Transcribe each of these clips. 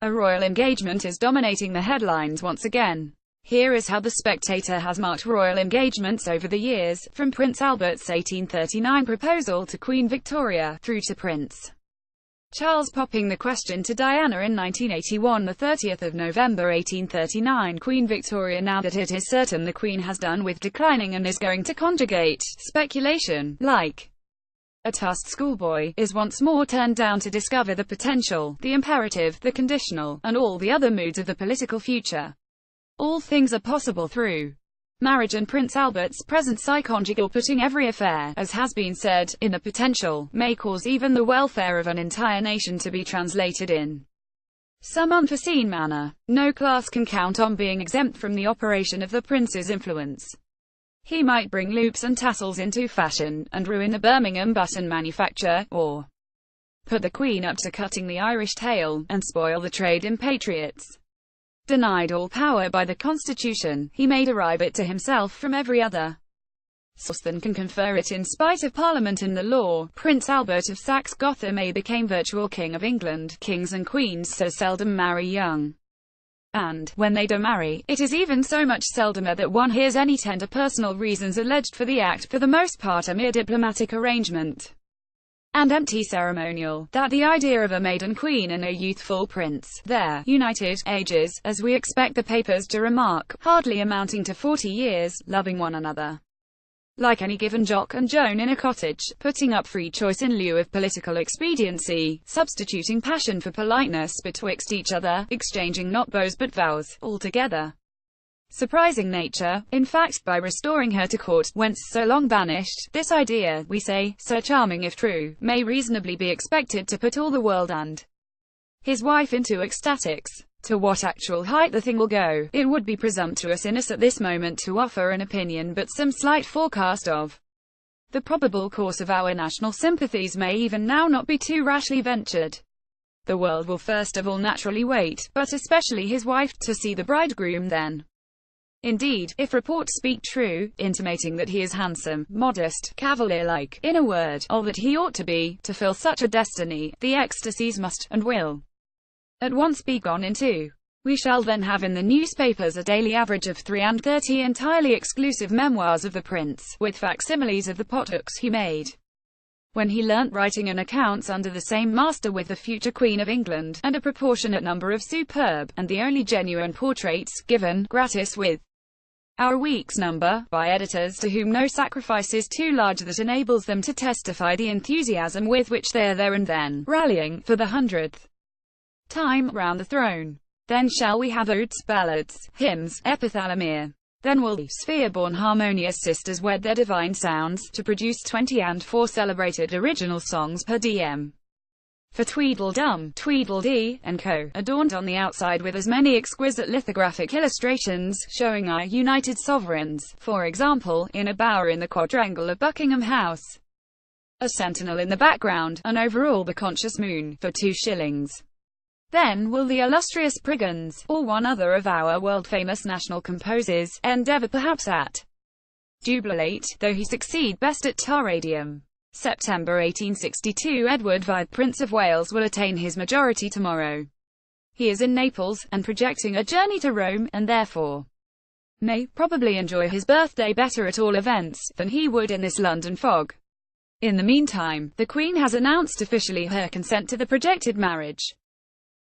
A royal engagement is dominating the headlines once again. Here is how the Spectator has marked royal engagements over the years, from Prince Albert's 1839 proposal to Queen Victoria, through to Prince Charles popping the question to Diana in 1981. The 30th of November 1839, Queen Victoria: now that it is certain the Queen has done with declining and is going to conjugate, speculation, like a tussed schoolboy, is once more turned down to discover the potential, the imperative, the conditional, and all the other moods of the political future. All things are possible through marriage, and Prince Albert's present sigh conjugal, putting every affair, as has been said, in the potential, may cause even the welfare of an entire nation to be translated in some unforeseen manner. No class can count on being exempt from the operation of the prince's influence. He might bring loops and tassels into fashion, and ruin the Birmingham button manufacture, or put the Queen up to cutting the Irish tail, and spoil the trade in patriots. Denied all power by the Constitution, he may derive it to himself from every other source than can confer it in spite of Parliament and the law. Prince Albert of Saxe-Gotha may become virtual King of England. Kings and queens so seldom marry young. And, when they do marry, it is even so much seldomer that one hears any tender personal reasons alleged for the act, for the most part a mere diplomatic arrangement and empty ceremonial, that the idea of a maiden queen and a youthful prince, their united ages, as we expect the papers to remark, hardly amounting to 40 years, loving one another like any given Jock and Joan in a cottage, putting up free choice in lieu of political expediency, substituting passion for politeness betwixt each other, exchanging not vows but vows, altogether surprising nature, in fact, by restoring her to court, whence so long banished. This idea, we say, so charming if true, may reasonably be expected to put all the world and his wife into ecstatics. To what actual height the thing will go, it would be presumptuous in us at this moment to offer an opinion, but some slight forecast of the probable course of our national sympathies may even now not be too rashly ventured. The world will first of all naturally wait, but especially his wife, to see the bridegroom then. Indeed, if reports speak true, intimating that he is handsome, modest, cavalier-like, in a word, all that he ought to be, to fill such a destiny, the ecstasies must, and will, at once be gone into. We shall then have in the newspapers a daily average of 33 entirely exclusive memoirs of the prince, with facsimiles of the potbooks he made when he learnt writing, and accounts under the same master with the future Queen of England, and a proportionate number of superb, and the only genuine portraits, given, gratis with our week's number, by editors to whom no sacrifice is too large that enables them to testify the enthusiasm with which they are there and then rallying, for the 100th time, round the throne. Then shall we have odes, ballads, hymns, epithalamiae. Then will the sphere-born harmonious sisters wed their divine sounds, to produce 24 celebrated original songs per diem. For Tweedledum, Tweedledee, and Co., adorned on the outside with as many exquisite lithographic illustrations, showing our united sovereigns, for example, in a bower in the quadrangle of Buckingham House, a sentinel in the background, and over all the conscious moon, for 2 shillings. Then will the illustrious Priggans, or one other of our world-famous national composers, endeavour perhaps at jubilate, though he succeed best at taradium. September 1862. Edward V, Prince of Wales, will attain his majority tomorrow. He is in Naples, and projecting a journey to Rome, and therefore may probably enjoy his birthday better at all events, than he would in this London fog. In the meantime, the Queen has announced officially her consent to the projected marriage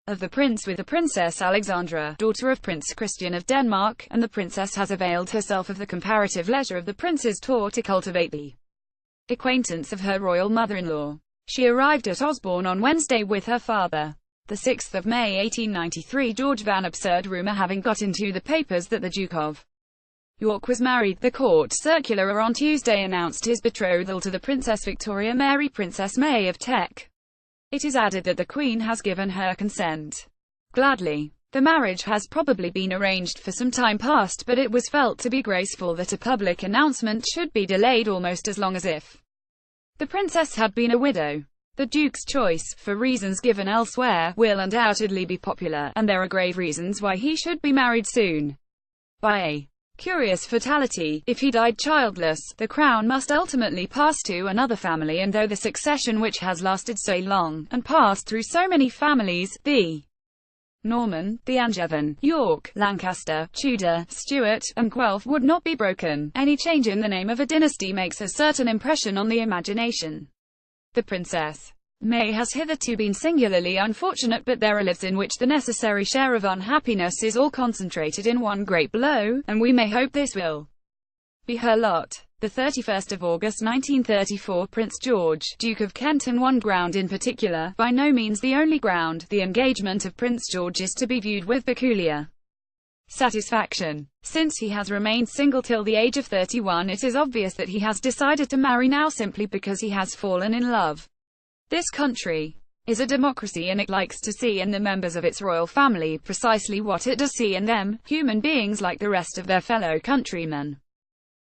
of the prince with the Princess Alexandra, daughter of Prince Christian of Denmark, and the princess has availed herself of the comparative leisure of the prince's tour to cultivate the acquaintance of her royal mother-in-law. She arrived at Osborne on Wednesday with her father. The 6th of May 1893, George Van absurd rumour having got into the papers that the Duke of York was married, the court circular on Tuesday announced his betrothal to the Princess Victoria Mary, Princess May of Teck. It is added that the Queen has given her consent gladly. The marriage has probably been arranged for some time past, but it was felt to be graceful that a public announcement should be delayed almost as long as if the princess had been a widow. The Duke's choice, for reasons given elsewhere, will undoubtedly be popular, and there are grave reasons why he should be married soon. By a curious fatality, if he died childless, the crown must ultimately pass to another family, and though the succession which has lasted so long, and passed through so many families, the Norman, the Angevin, York, Lancaster, Tudor, Stuart, and Guelph would not be broken. Any change in the name of a dynasty makes a certain impression on the imagination. The Princess May has hitherto been singularly unfortunate, but there are lives in which the necessary share of unhappiness is all concentrated in one great blow, and we may hope this will be her lot. The 31st of August 1934, Prince George, Duke of Kent, and one ground in particular, by no means the only ground, the engagement of Prince George is to be viewed with peculiar satisfaction. Since he has remained single till the age of 31, it is obvious that he has decided to marry now simply because he has fallen in love. This country is a democracy, and it likes to see in the members of its royal family precisely what it does see in them, human beings like the rest of their fellow countrymen,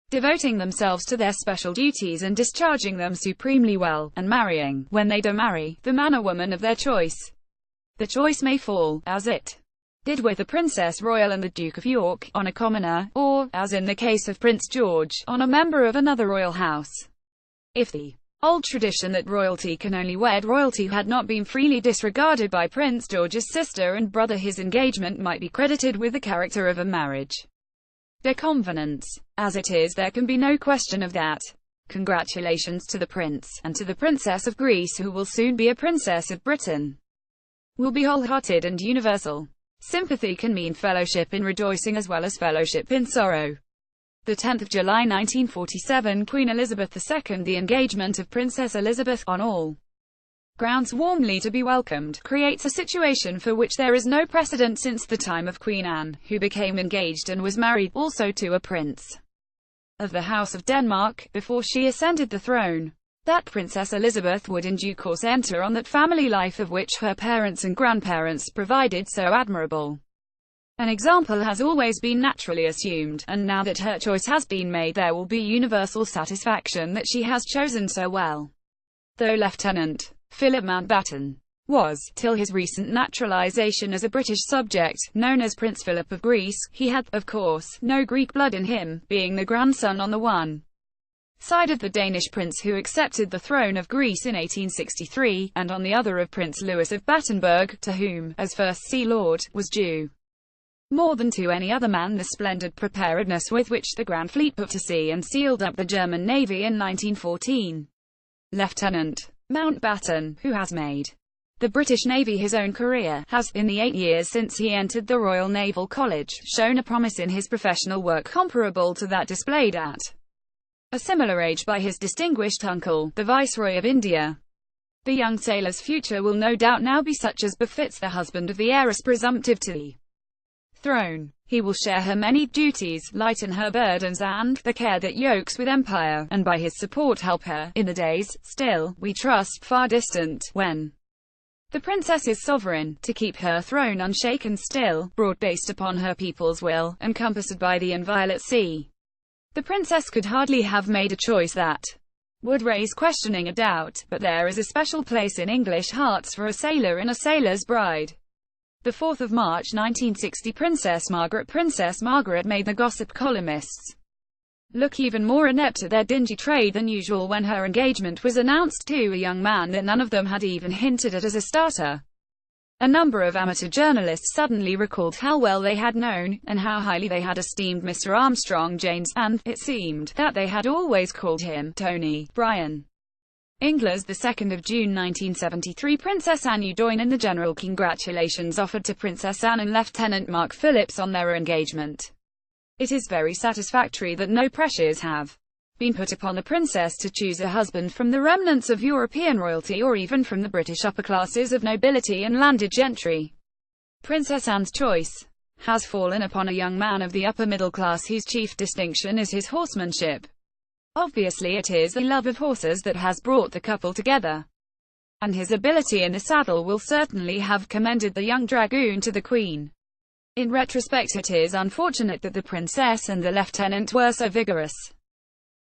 devoting themselves to their special duties and discharging them supremely well, and marrying, when they do marry, the man or woman of their choice. The choice may fall, as it did with the Princess Royal and the Duke of York, on a commoner, or, as in the case of Prince George, on a member of another royal house. If the old tradition that royalty can only wed royalty had not been freely disregarded by Prince George's sister and brother, his engagement might be credited with the character of a marriage de convenance. As it is, there can be no question of that. Congratulations to the Prince, and to the Princess of Greece, who will soon be a Princess of Britain, will be wholehearted and universal. Sympathy can mean fellowship in rejoicing as well as fellowship in sorrow. The 10th of July 1947, Queen Elizabeth II. The engagement of Princess Elizabeth, on all grounds warmly to be welcomed, creates a situation for which there is no precedent since the time of Queen Anne, who became engaged and was married, also to a prince of the House of Denmark, before she ascended the throne. That Princess Elizabeth would in due course enter on that family life of which her parents and grandparents provided so admirable an example has always been naturally assumed, and now that her choice has been made, there will be universal satisfaction that she has chosen so well. Though Lieutenant Philip Mountbatten was, till his recent naturalization as a British subject, known as Prince Philip of Greece, he had, of course, no Greek blood in him, being the grandson on the one side of the Danish prince who accepted the throne of Greece in 1863, and on the other of Prince Louis of Battenberg, to whom, as First Sea Lord, was due more than to any other man the splendid preparedness with which the Grand Fleet put to sea and sealed up the German Navy in 1914. Lieutenant Mountbatten, who has made the British Navy his own career, has, in the 8 years since he entered the Royal Naval College, shown a promise in his professional work comparable to that displayed at a similar age by his distinguished uncle, the Viceroy of India. The young sailor's future will no doubt now be such as befits the husband of the heiress presumptive to the throne. He will share her many duties, lighten her burdens and the care that yokes with empire, and by his support help her, in the days, still, we trust, far distant, when the princess is sovereign, to keep her throne unshaken still, broad-based upon her people's will, and compassed by the inviolate sea. The princess could hardly have made a choice that would raise questioning or doubt, but there is a special place in English hearts for a sailor and a sailor's bride. The 4th of March 1960, Princess Margaret made the gossip columnists look even more inept at their dingy trade than usual when her engagement was announced to a young man that none of them had even hinted at as a starter. A number of amateur journalists suddenly recalled how well they had known, and how highly they had esteemed Mr. Armstrong James, and, it seemed, that they had always called him Tony Bryan. England's the 2nd of June 1973, Princess Anne joined in the general congratulations offered to Princess Anne and Lieutenant Mark Phillips on their engagement. It is very satisfactory that no pressures have been put upon the princess to choose a husband from the remnants of European royalty or even from the British upper classes of nobility and landed gentry. Princess Anne's choice has fallen upon a young man of the upper middle class whose chief distinction is his horsemanship. Obviously it is a love of horses that has brought the couple together, and his ability in the saddle will certainly have commended the young dragoon to the Queen. In retrospect, it is unfortunate that the princess and the lieutenant were so vigorous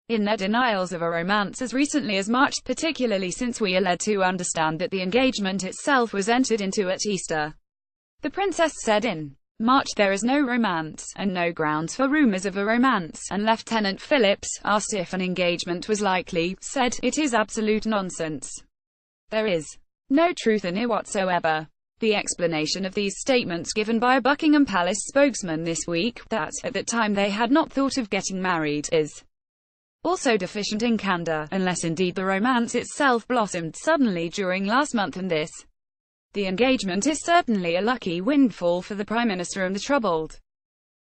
in their denials of a romance as recently as March, particularly since we are led to understand that the engagement itself was entered into at Easter. The princess said in March there is no romance, and no grounds for rumors of a romance, and Lieutenant Phillips, asked if an engagement was likely, said, "It is absolute nonsense. There is no truth in it whatsoever." The explanation of these statements given by a Buckingham Palace spokesman this week, that, at that time they had not thought of getting married, is also deficient in candor, unless indeed the romance itself blossomed suddenly during last month, and this. The engagement is certainly a lucky windfall for the Prime Minister and the troubled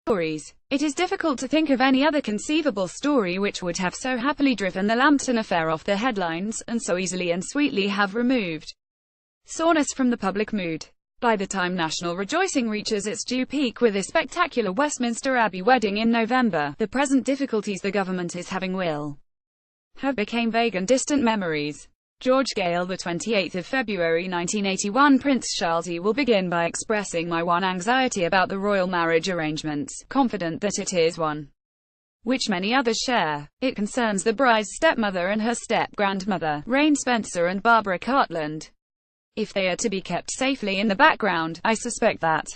Tories. It is difficult to think of any other conceivable story which would have so happily driven the Lambton affair off the headlines, and so easily and sweetly have removed soreness from the public mood. By the time national rejoicing reaches its due peak with a spectacular Westminster Abbey wedding in November, the present difficulties the government is having will have become vague and distant memories. George Gale, the 28th of February 1981. Prince Charles. Will begin by expressing my one anxiety about the royal marriage arrangements, confident that it is one which many others share. It concerns the bride's stepmother and her step-grandmother, Rain Spencer and Barbara Cartland. If they are to be kept safely in the background, I suspect that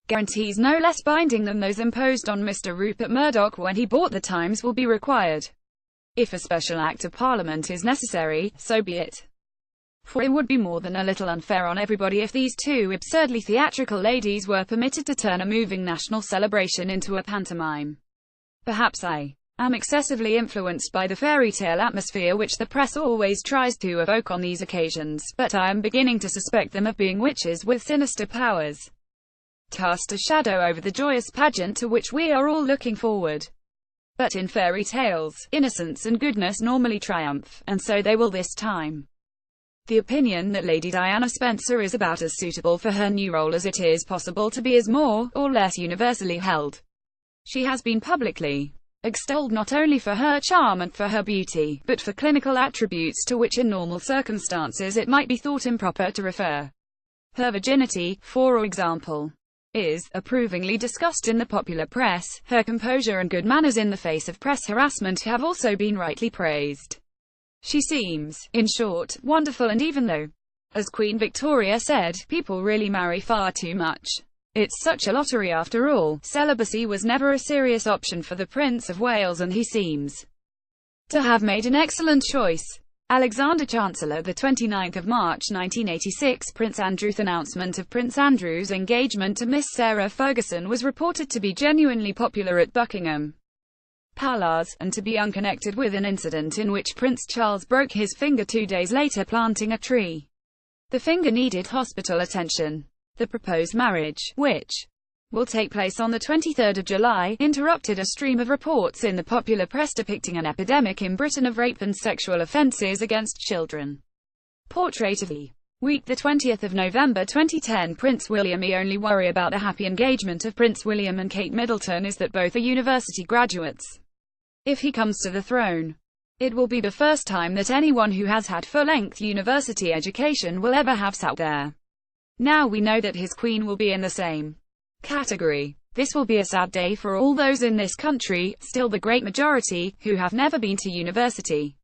guarantees no less binding than those imposed on Mr. Rupert Murdoch when he bought the Times will be required. If a special act of Parliament is necessary, so be it. For it would be more than a little unfair on everybody if these two absurdly theatrical ladies were permitted to turn a moving national celebration into a pantomime. Perhaps I am excessively influenced by the fairy tale atmosphere which the press always tries to evoke on these occasions, but I am beginning to suspect them of being witches with sinister powers. Cast a shadow over the joyous pageant to which we are all looking forward. But in fairy tales, innocence and goodness normally triumph, and so they will this time. The opinion that Lady Diana Spencer is about as suitable for her new role as it is possible to be is more or less universally held. She has been publicly extolled not only for her charm and for her beauty, but for clinical attributes to which in normal circumstances it might be thought improper to refer. Her virginity, for example, is approvingly discussed in the popular press. Her composure and good manners in the face of press harassment have also been rightly praised. She seems, in short, wonderful, and even though, as Queen Victoria said, people really marry far too much, it's such a lottery after all, celibacy was never a serious option for the Prince of Wales, and he seems to have made an excellent choice. Alexander Chancellor, the 29th of March 1986. Prince Andrew's announcement of Prince Andrew's engagement to Miss Sarah Ferguson was reported to be genuinely popular at Buckingham Palace, and to be unconnected with an incident in which Prince Charles broke his finger 2 days later planting a tree. The finger needed hospital attention. The proposed marriage, which will take place on the 23rd of July, interrupted a stream of reports in the popular press depicting an epidemic in Britain of rape and sexual offences against children. Portrait of the week, the 20th of November 2010. Prince William. The only worry about the happy engagement of Prince William and Kate Middleton is that both are university graduates. If he comes to the throne, it will be the first time that anyone who has had full-length university education will ever have sat there. Now we know that his queen will be in the same category. This will be a sad day for all those in this country, still the great majority, who have never been to university.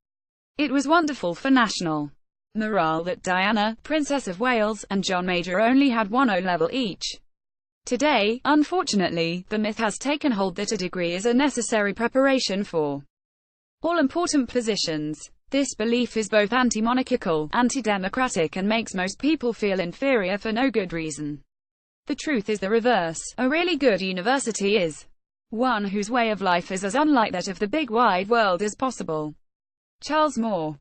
It was wonderful for national morale that Diana, Princess of Wales, and John Major only had one O-level each. Today, unfortunately, the myth has taken hold that a degree is a necessary preparation for all important positions. This belief is both anti-monarchical, anti-democratic, and makes most people feel inferior for no good reason. The truth is the reverse. A really good university is one whose way of life is as unlike that of the big wide world as possible. Charles Moore.